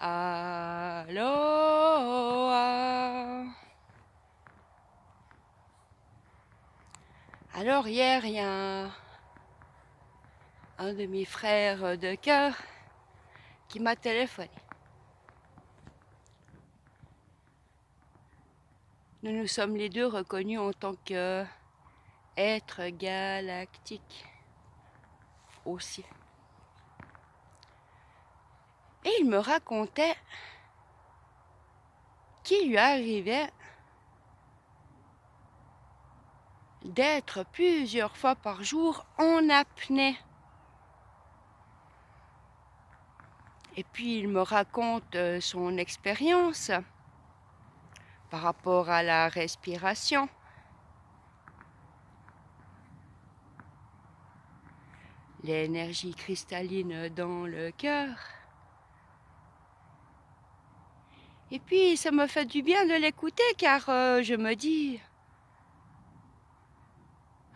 Aloha. Alors hier, il y a un de mes frères de cœur qui m'a téléphoné. Nous nous sommes les deux reconnus en tant qu'êtres galactiques aussi. Et il me racontait qu'il lui arrivait d'être plusieurs fois par jour en apnée. Et puis il me raconte son expérience par rapport à la respiration. L'énergie cristalline dans le cœur. Et puis ça me fait du bien de l'écouter car je me dis,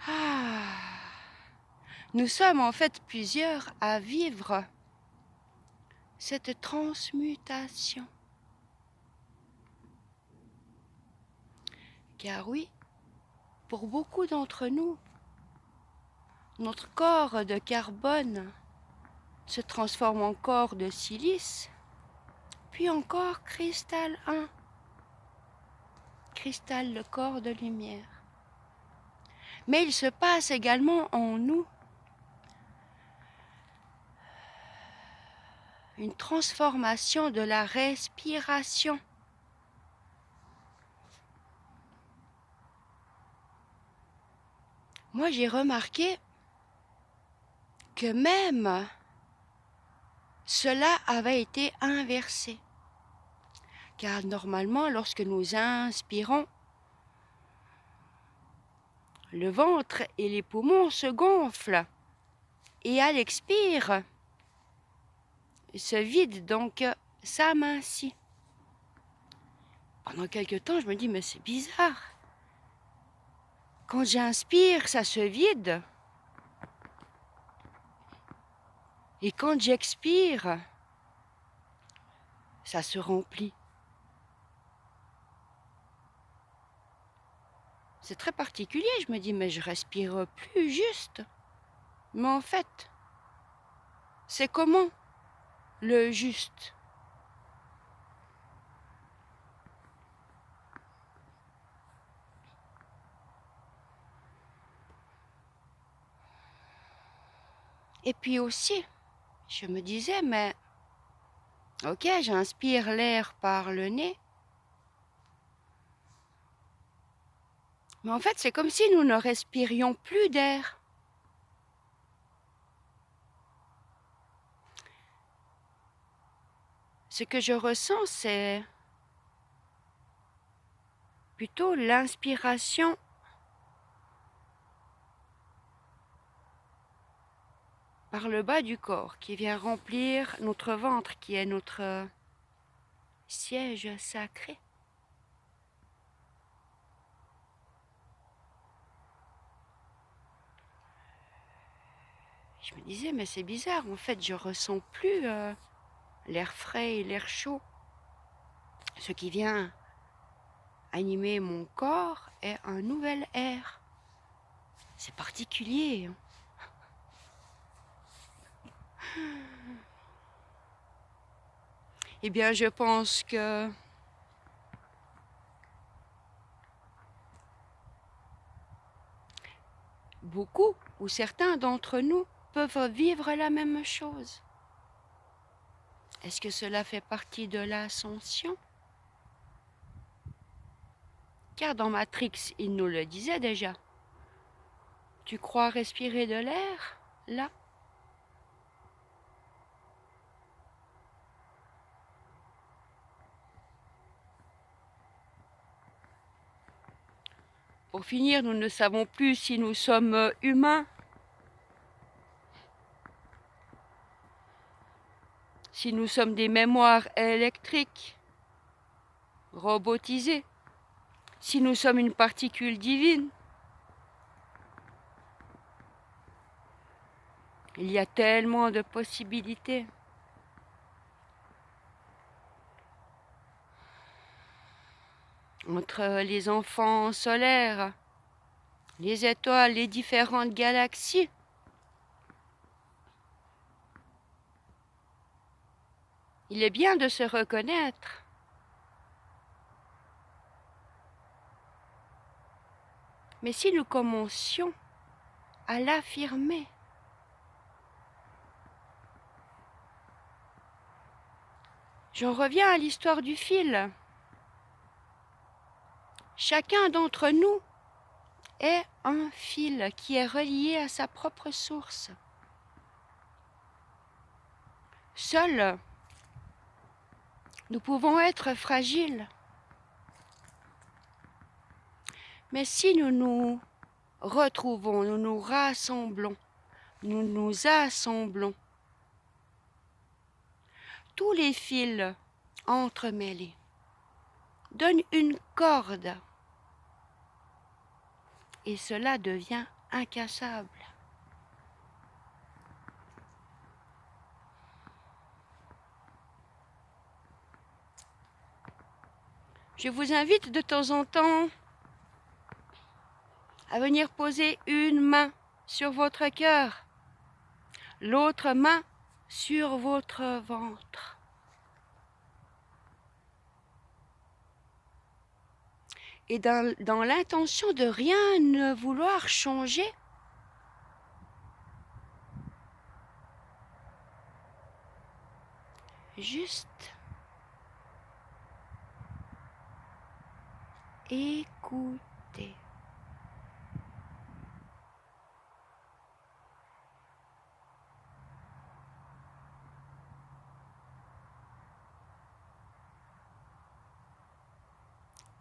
ah, nous sommes en fait plusieurs à vivre cette transmutation. Car oui, pour beaucoup d'entre nous, notre corps de carbone se transforme en corps de silice, puis encore cristal 1, cristal le corps de lumière. Mais il se passe également en nous une transformation de la respiration. Moi, j'ai remarqué que même cela avait été inversé. Car normalement, lorsque nous inspirons, le ventre et les poumons se gonflent. Et à l'expire, se vide, donc s'amincit. Pendant quelque temps, je me dis, mais c'est bizarre. Quand j'inspire, ça se vide. Et quand j'expire, ça se remplit. C'est très particulier, je me dis, mais je respire plus juste. Mais en fait, c'est comment le juste? Et puis aussi, je me disais, mais ok, j'inspire l'air par le nez. Mais en fait, c'est comme si nous ne respirions plus d'air. Ce que je ressens, c'est plutôt l'inspiration par le bas du corps qui vient remplir notre ventre, qui est notre siège sacré. Je me disais, mais c'est bizarre, en fait, je ressens plus l'air frais et l'air chaud. Ce qui vient animer mon corps est un nouvel air. C'est particulier. Eh bien, je pense que beaucoup ou certains d'entre nous peuvent vivre la même chose. Est-ce que cela fait partie de l'ascension? Car dans Matrix, il nous le disait déjà. Tu crois respirer de l'air, là? Pour finir, nous ne savons plus si nous sommes humains, si nous sommes des mémoires électriques, robotisées, si nous sommes une particule divine. Il y a tellement de possibilités. entre les enfants solaires, les étoiles, les différentes galaxies. Il est bien de se reconnaître. Mais si nous commencions à l'affirmer, j'en reviens à l'histoire du fil. Chacun d'entre nous est un fil qui est relié à sa propre source. Seuls, nous pouvons être fragiles. Mais si nous nous retrouvons, nous nous rassemblons, nous nous assemblons, tous les fils entremêlés donnent une corde et cela devient incassable. Je vous invite de temps en temps à venir poser une main sur votre cœur, l'autre main sur votre ventre. Et dans l'intention de rien ne vouloir changer, juste écouter.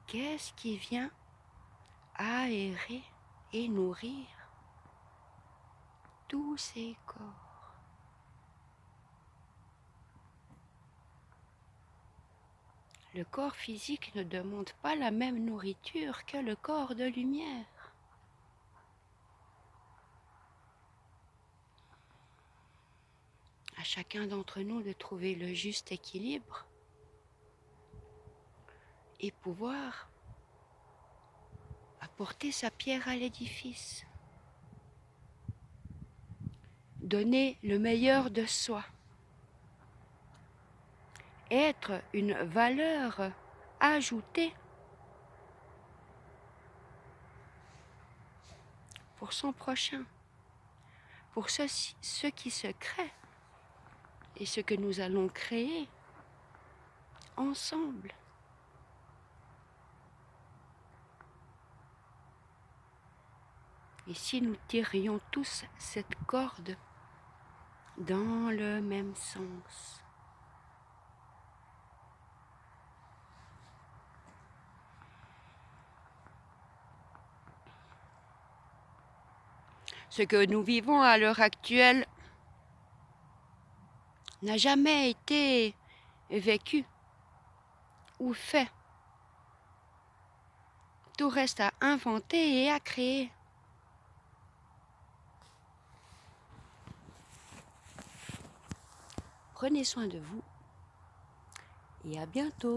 Qu'est-ce qui vient aérer et nourrir tous ces corps? Le corps physique ne demande pas la même nourriture que le corps de lumière. À chacun d'entre nous de trouver le juste équilibre et pouvoir apporter sa pierre à l'édifice. Donner le meilleur de soi. Être une valeur ajoutée pour son prochain, pour ce qui se crée et ce que nous allons créer ensemble. Et si nous tirions tous cette corde dans le même sens? Ce que nous vivons à l'heure actuelle n'a jamais été vécu ou fait. Tout reste à inventer et à créer. Prenez soin de vous et à bientôt.